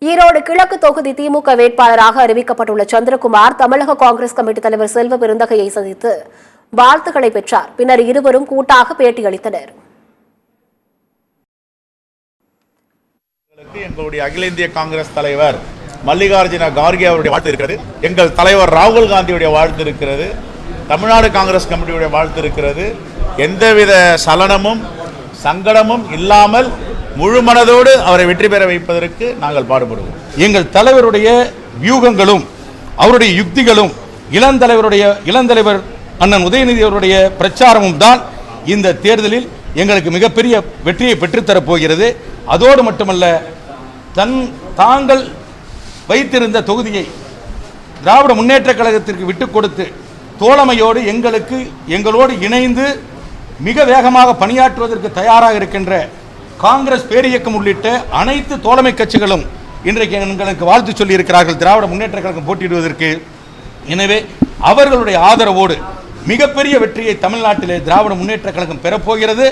ஈரோடு கிழக்கு தொகுதி திமுக வேட்பாளராக அறிவிக்கப்பட்டுள்ள சந்திரகுமார் தமிழக காங்கிரஸ் கமிட்டி தலைவர் செல்வ பெருந்தகையை சந்தித்து வாழ்த்துக்களை பெற்றார். பின்னர் இருவரும் கூட்டாக பேட்டியளித்தனர். எங்களுடைய அகில இந்திய காங்கிரஸ் தலைவர் மல்லிகார்ஜுன கார்கே அவருடைய வாழ்த்து இருக்கிறது. எங்கள் தலைவர் ராகுல் காந்தியுடைய வாழ்த்து இருக்கிறது. தமிழ்நாடு காங்கிரஸ் கமிட்டியுடைய வாழ்த்து இருக்கிறது. எந்தவித சலனமும் சங்கடமும் இல்லாமல் முழு மனதோடு அவரை வெற்றி பெற வைப்பதற்கு நாங்கள் பாடுபடுவோம். எங்கள் தலைவருடைய வியூகங்களும் அவருடைய யுக்திகளும் இளந்தலைவர் அண்ணன் உதயநிதி அவருடைய பிரச்சாரமும் தான் இந்த தேர்தலில் எங்களுக்கு மிகப்பெரிய வெற்றியை பெற்றுத்தரப் போகிறது. அதோடு மட்டுமல்ல, தாங்கள் வைத்திருந்த தொகுதியை திராவிட முன்னேற்ற கழகத்திற்கு விட்டுக் கொடுத்து தோழமையோடு எங்களோடு இணைந்து மிக வேகமாக பணியாற்றுவதற்கு தயாராக இருக்கின்ற காங்கிரஸ் பேரியக்கம் உள்ளிட்ட அனைத்து தோழமை கட்சிகளும் இன்றைக்கு எங்களுக்கு வாழ்த்து சொல்லி இருக்கிறார்கள் திராவிட முன்னேற்ற கழகம் போட்டியிடுவதற்கு. எனவே அவர்களுடைய ஆதரவோடு மிகப்பெரிய வெற்றியை தமிழ்நாட்டிலே திராவிட முன்னேற்ற கழகம் பெறப்போகிறது.